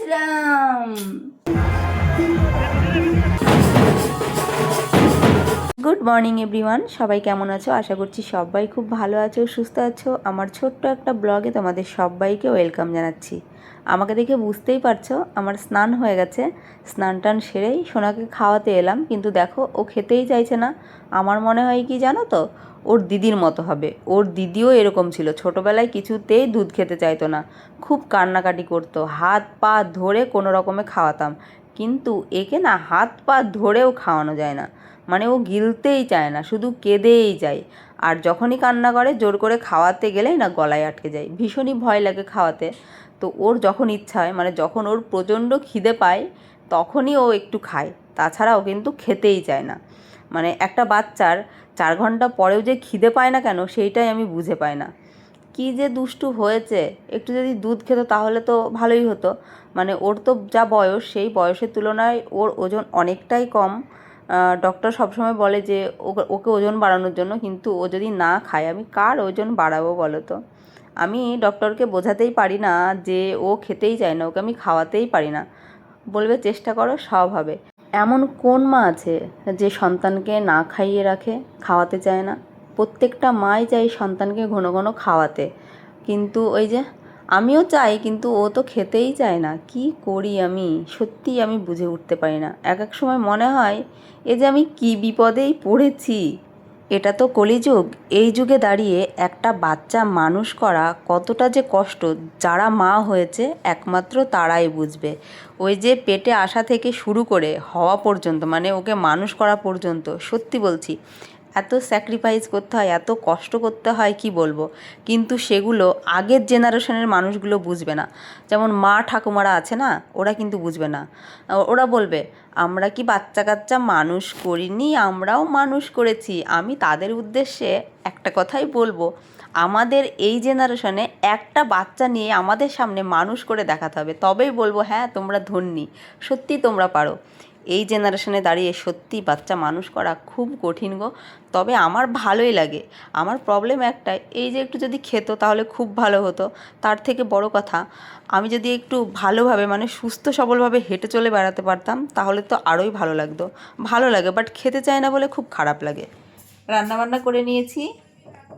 দিলাম। Good morning everyone, সবাই কেমন আছো? আশা করছি সবাই খুব ভালো আছো, সুস্থ আছো। আমার ছোট্ট একটা ব্লগে তোমাদের সবাইকে ওয়েলকাম জানাচ্ছি। আমাকে দেখে বুঝতেই পারছো আমার স্নান হয়ে গেছে। স্নান টান সেরেই সোনাকে খাওয়াতে এলাম, কিন্তু দেখো ও খেতেই চাইছে না। আমার মনে হয় কি জানো তো, ওর দিদির মতো হবে। ওর দিদিও এরকম ছিল, ছোটোবেলায় কিছুতেই দুধ খেতে চাইতো না, খুব কান্নাকাটি করতো, হাত পা ধরে কোনো রকমে খাওয়াতাম। কিন্তু একে না হাত পা ধরেও খাওয়ানো যায় না, মানে ও গিলতেই চায় না, শুধু কেঁদেই যায়। আর যখনই কান্না করে জোর করে খাওয়াতে গেলেই না গলায় আটকে যায়, ভীষণই ভয় লাগে খাওয়াতে। তো ওর যখন ইচ্ছা হয়, মানে যখন ওর প্রচণ্ড খিদে পায় তখনই ও একটু খায়, তাছাড়া ও কিন্তু খেতেই চায় না। মানে একটা বাচ্চার 4 ঘন্টা পরেও যে খিদে পায় না কেন, সেইটাই আমি বুঝে পাই না। কী যে দুষ্টু হয়েছে, একটু যদি দুধ খেত তাহলে তো ভালোই হতো। মানে ওর তো যা বয়স, সেই বয়সের তুলনায় ওর ওজন অনেকটাই কম। ডক্টর সবসময় বলে যে ওকে ওজন বাড়ানোর জন্য, কিন্তু ও যদি না খায় আমি কার ওজন বাড়াবো বলো তো? আমি ডক্টরকে বোঝাতেই পারি না যে ও খেতেই চায় না, ওকে আমি খাওয়াতেই পারি না। বলবে চেষ্টা করো সব হবে। এমন কোন মা আছে যে সন্তানকে না খাইয়ে রাখে, খাওয়াতে চায় না? প্রত্যেকটা মাই চাই সন্তানকে ঘন ঘন খাওয়াতে, কিন্তু ওই যে আমিও চাই, কিন্তু ও তো খেতেই চায় না। কি করি আমি, সত্যিই আমি বুঝে উঠতে পারি না। এক এক সময় মনে হয় এ যে আমি কি বিপদেই পড়েছি। এটা তো কলিযুগ। এই যুগে দাঁড়িয়ে একটা বাচ্চা মানুষ করা কতটা যে কষ্ট, যারা মা হয়েছে একমাত্র তারাই বুঝবে। ওই যে পেটে আসা থেকে শুরু করে হওয়া পর্যন্ত, মানে ওকে মানুষ করা পর্যন্ত, সত্যি বলছি এত স্যাক্রিফাইস করতে হয়, এত কষ্ট করতে হয় কি বলবো। কিন্তু সেগুলো আগের জেনারেশনের মানুষগুলো বুঝবে না। যেমন মা ঠাকুমারা আছে না, ওরা কিন্তু বুঝবে না। ওরা বলবে আমরা কি বাচ্চা কাচ্চা মানুষ করিনি, আমরাও মানুষ করেছি। আমি তাদের উদ্দেশ্যে একটা কথাই বলবো, আমাদের এই জেনারেশনে একটা বাচ্চা নিয়ে আমাদের সামনে মানুষ করে দেখাতে হবে, তবেই বলবো হ্যাঁ তোমরা ধন্যী, সত্যি তোমরা পারো। এই জেনারেশনে দাঁড়িয়ে সত্যি বাচ্চা মানুষ করা খুব কঠিন গো। তবে আমার ভালোই লাগে। আমার প্রবলেম একটাই, এই যে একটু যদি খেত তাহলে খুব ভালো হতো। তার থেকে বড় কথা, আমি যদি একটু ভালোভাবে, মানে সুস্থ সবলভাবে হেঁটে চলে বেড়াতে পারতাম তাহলে তো আরোই ভালো লাগতো। ভালো লাগে, বাট খেতে চায় না বলে খুব খারাপ লাগে। রান্নাবান্না করে নিয়েছি,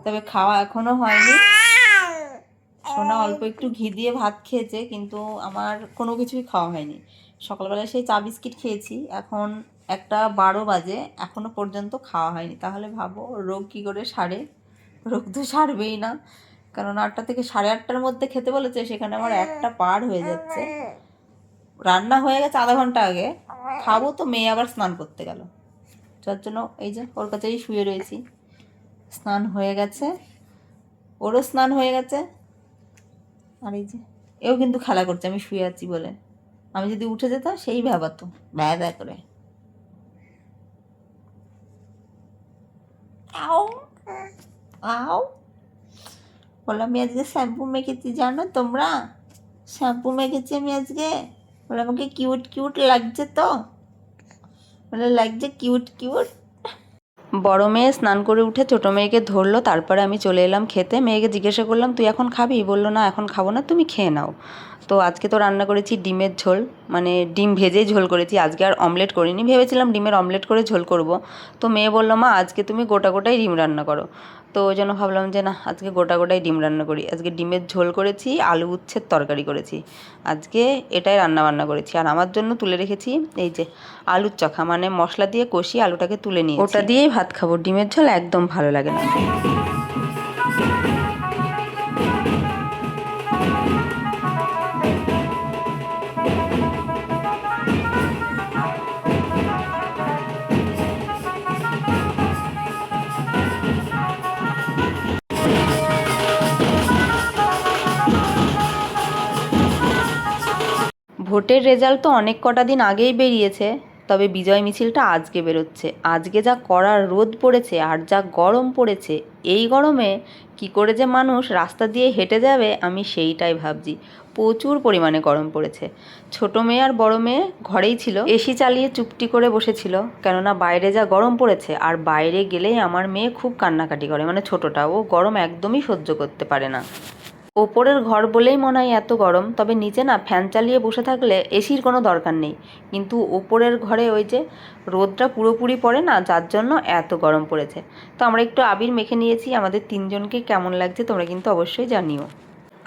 তবে খাওয়া এখনও হয়নি। সোনা অল্প একটু ঘি দিয়ে ভাত খেয়েছে, কিন্তু আমার কোনো কিছুই খাওয়া হয়নি। সকালবেলায় সেই চা বিস্কিট খেয়েছি, এখন 1:12 বাজে, এখনও পর্যন্ত খাওয়া হয়নি। তাহলে ভাবো রোগ কী করে সারে? রোগ তো সারবেই না, কারণ 8টা থেকে 8:30টার মধ্যে খেতে বলেছে, সেখানে আমার 1টা পার হয়ে যাচ্ছে। রান্না হয়ে গেছে আধা ঘন্টা আগে, খাবো তো মেয়ে আবার স্নান করতে গেল, যার জন্য এই যে ওর কাছেই শুয়ে রয়েছি। স্নান হয়ে গেছে, ওরও স্নান হয়ে গেছে, আর এই যে এও কিন্তু খেলা করছে আমি শুয়ে আছি বলে। আমি যদি উঠে যেতাম সেই ভাবাতো ব্যা করে। আও আও বলে আমি আজকে শ্যাম্পু মেখেছি, জানো তোমরা? শ্যাম্পু মেখেছি আমি আজকে। বলে আমাকে কিউট কিউট লাগছে তো, বলে লাগছে কিউট কিউট। বড় মেয়ে স্নান করে উঠে ছোটো মেয়েকে ধরলো, তারপরে আমি চলে এলাম খেতে। মেয়েকে জিজ্ঞাসা করলাম তুই এখন খাবি? বললো না এখন খাবো না, তুমি খেয়ে নাও। তো আজকে তো রান্না করেছি ডিমের ঝোল, মানে ডিম ভেজেই ঝোল করেছি, আজকে আর অমলেট করিনি। ভেবেছিলাম ডিমের অমলেট করে ঝোল করব। তো মেয়ে বললো মা আজকে তুমি গোটা গোটাই ডিম রান্না করো। তো ওই জন্য ভাবলাম যে না, আজকে গোটা গোটাই ডিম রান্না করি। আজকে ডিমের ঝোল করেছি, আলু উচ্ছের তরকারি করেছি, আজকে এটাই রান্না বান্না করেছি। আর আমার জন্য তুলে রেখেছি এই যে আলুর চখা, মানে মশলা দিয়ে কষিয়ে আলুটাকে তুলে নিয়েছি, ওটা দিয়েই ভাত খাবো। ডিমের ঝোল একদম ভালো লাগে না। ভোটের রেজাল্ট তো অনেক কটা দিন আগেই বেরিয়েছে, তবে বিজয় মিছিলটা আজকে বেরোচ্ছে। আজকে যা কড়া রোদ পড়েছে আর যা গরম পড়েছে, এই গরমে কি করে যে মানুষ রাস্তা দিয়ে হেঁটে যাবে আমি সেইটাই ভাবছি। প্রচুর পরিমাণে গরম পড়েছে। ছোটো মেয়ে আর বড় মেয়ে ঘরেই ছিল, এসি চালিয়ে চুপটি করে বসেছিল, কেননা বাইরে যা গরম পড়েছে। আর বাইরে গেলেই আমার মেয়ে খুব কান্নাকাটি করে, মানে ছোটোটা, ও গরম একদমই সহ্য করতে পারে না। ওপরের ঘর বলেই মনে হয় এত গরম, তবে নিচে না ফ্যান চালিয়ে বসে থাকলে এসির কোনো দরকার নেই, কিন্তু ওপরের ঘরে ওই যে রোদটা পুরোপুরি পড়ে না, যার জন্য এত গরম পড়েছে। তো আমরা একটু আবির মেখে নিয়েছি, আমাদের তিনজনকে কেমন লাগছে তোমরা কিন্তু অবশ্যই জানিও।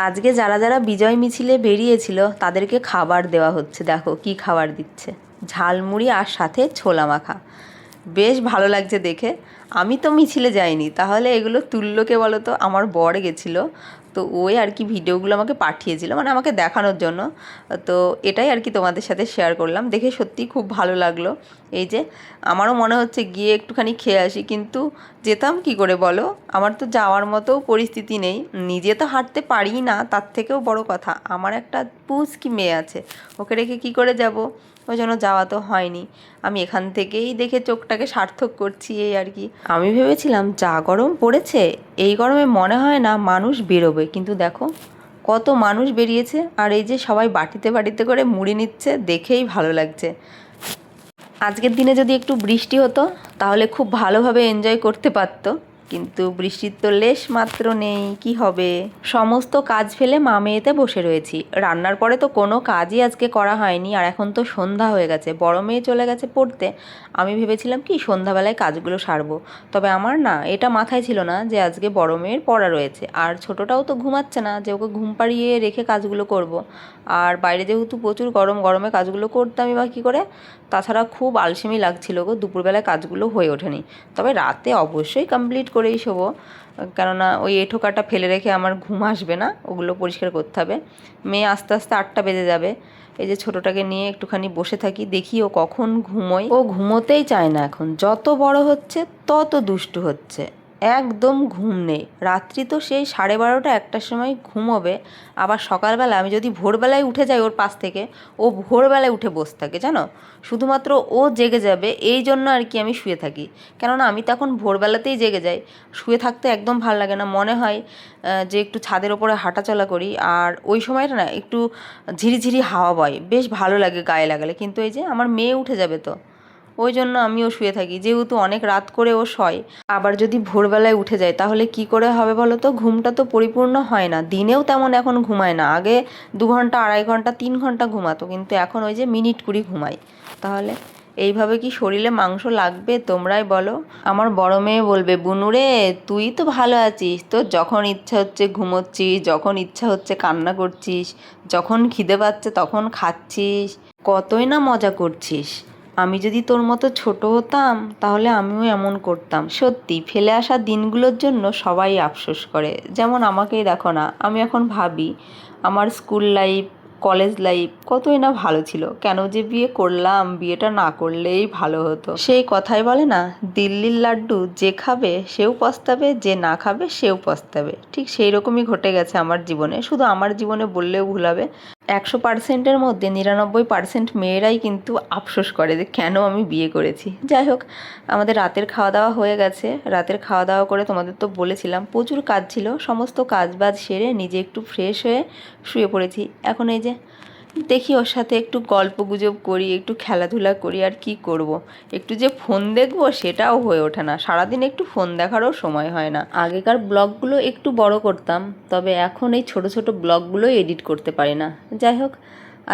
আজকে যারা যারা বিজয় মিছিলে বেরিয়েছিল তাদেরকে খাবার দেওয়া হচ্ছে, দেখো কি খাবার দিচ্ছে, ঝালমুড়ি আর সাথে ছোলা মাখা। বেশ ভালো লাগছে দেখে। আমি তো মিছিলে যাইনি, তাহলে এগুলো তুল্যকে বলো তো, আমার বর গেছিলো, তো ওই আর কি ভিডিওগুলো আমাকে পাঠিয়েছিল, মানে আমাকে দেখানোর জন্য। তো এটাই আর কি তোমাদের সাথে শেয়ার করলাম, দেখে সত্যিই খুব ভালো লাগলো। এই যে আমারও মনে হচ্ছে গিয়ে একটুখানি খেয়ে আসি, কিন্তু যেতাম কি করে বলো, আমার তো যাওয়ার মতো পরিস্থিতি নেই, নিজে তো হাঁটতে পারি না, তার থেকেও বড় কথা আমার একটা পুচকি মেয়ে আছে, ওকে রেখে কী করে যাব, ওই জন্য যাওয়া তো হয়নি। আমি এখান থেকেই দেখে চোখটাকে সার্থক করছি এই আর কি। আমি ভেবেছিলাম যা গরম পড়েছে এই গরমে মনে হয় না মানুষ বেরোবে, কিন্তু দেখো কত মানুষ বেরিয়েছে, আর এই যে সবাই বাটিতে বাটিতে করে মুড়ি নিচ্ছে, দেখেই ভালো লাগছে। আজকের দিনে যদি একটু বৃষ্টি হতো তাহলে খুব ভালোভাবে এনজয় করতে পারতো, কিন্তু বৃষ্টির তো লেশ মাত্র নেই, কি হবে। সমস্ত কাজ ফেলে মা মেয়েতে বসে রয়েছি, রান্নার পরে তো কোনো কাজই আজকে করা হয়নি, আর এখন তো সন্ধ্যা হয়ে গেছে, বড় মেয়ে চলে গেছে পড়তে। আমি ভেবেছিলাম কি সন্ধ্যাবেলায় কাজগুলো সারবো, তবে আমার না এটা মাথায় ছিল না যে আজকে বড় মেয়ের পড়া রয়েছে, আর ছোটোটাও তো ঘুমাচ্ছে না যে ওকে ঘুম পাড়িয়ে রেখে কাজগুলো করব। আর বাইরে যেহেতু প্রচুর গরম, গরমে কাজগুলো করতামই বা কী করে, তাছাড়া খুব আলসেমি লাগছিল গো, দুপুরবেলায় কাজগুলো হয়ে ওঠেনি। তবে রাতে অবশ্যই কমপ্লিট করেই শোবো, কেননা ওই এঁঠো কাটা ফেলে রেখে আমার ঘুম আসবে না, ওগুলো পরিষ্কার করতে হবে। মেয়ে আস্তে আস্তে 8টা বেজে যাবে। এই যে ছোটোটাকে নিয়ে একটুখানি বসে থাকি, দেখি ও কখন ঘুমোয়। ও ঘুমোতেই চায় না এখন, যত বড় হচ্ছে তত দুষ্টু হচ্ছে, একদম ঘুম নেই। রাত্রি তো সেই 12:30 1টার সময় ঘুমোবে, আবার সকালবেলা আমি যদি ভোরবেলায় উঠে যাই ওর পাশ থেকে, ও ভোরবেলায় উঠে বসে থাকে জানো, শুধুমাত্র ও জেগে যাবে এই জন্য আর কি আমি শুয়ে থাকি, কেননা আমি তখন ভোরবেলাতেই জেগে যাই। শুয়ে থাকতে একদম ভালো লাগে না, মনে হয় যে একটু ছাদের ওপরে হাঁটাচলা করি, আর ওই সময়টা না একটু ঝিরিঝিরি হাওয়া বয়, বেশ ভালো লাগে গায়ে লাগালে। কিন্তু এই যে আমার মেয়ে উঠে যাবে তো, ওই জন্য আমিও শুয়ে থাকি, যেহেতু অনেক রাত করে ও শয়। আবার যদি ভোরবেলায় উঠে যায় তাহলে কি করে হবে বলো তো, ঘুমটা তো পরিপূর্ণ হয় না। দিনেও তেমন এখন ঘুমায় না, আগে 2 ঘন্টা 2.5 ঘন্টা 3 ঘন্টা ঘুমাতো, কিন্তু এখন ওই যে মিনিট কুড়ি ঘুমায়। তাহলে এইভাবে কি শরীরে মাংস লাগবে তোমরাই বলো। আমার বড় মেয়ে বলবে, বুনুরে তুই তো ভালো আছিস, তোর যখন ইচ্ছা হচ্ছে ঘুমোচ্ছিস, যখন ইচ্ছা হচ্ছে কান্না করছিস, যখন খিদে পাচ্ছে তখন খাচ্ছিস, কতই না মজা করছিস। আমি যদি তোর মতো ছোট হতাম তাহলে আমিও এমন করতাম। সত্যি ফেলে আসা দিনগুলোর জন্য সবাই আফসোস করে, যেমন আমাকেই দেখো না, আমি এখন ভাবি আমার স্কুল লাইফ, কলেজ লাইফ কতই না ভালো ছিল, কেন যে বিয়ে করলাম, বিয়েটা না করলেই ভালো হতো। সেই কথাই বলে না, দিল্লির লাড্ডু যে খাবে সেও পস্তাবে, যে না খাবে সেও পস্তাবে, ঠিক সেই রকমই ঘটে গেছে আমার জীবনে। শুধু আমার জীবনে বললেও ভুল হবে, 100%-এর মধ্যে 99% মেয়েরাই কিন্তু আফসোস করে যে কেন আমি বিয়ে করেছি। যাই হোক, আমাদের রাতের খাওয়া দাওয়া হয়ে গেছে। রাতের খাওয়া দাওয়া করে তোমাদের তো বলেছিলাম প্রচুর কাজ ছিল, সমস্ত কাজ বাজ সেরে নিজে একটু ফ্রেশ হয়ে শুয়ে পড়েছি। এখন এই যে দেখি ওর সাথে একটু গল্প গুজব করি, একটু খেলাধুলা করি, আর কি করব। একটু যে ফোন দেখবো সেটাও হয়ে ওঠে না, সারাদিন একটু ফোন দেখারও সময় হয় না। আগেকার ব্লগগুলো একটু বড় করতাম, তবে এখন এই ছোট ছোট ব্লগগুলোই এডিট করতে পারি না। যাই হোক,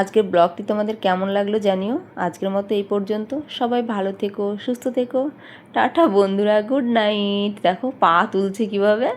আজকের ব্লগটি তোমাদের কেমন লাগলো জানিও। আজকের মতো এই পর্যন্ত, সবাই ভালো থেকো, সুস্থ থেকো, টাটা বন্ধুরা, গুড নাইট। দেখো পা তুলছে কীভাবে।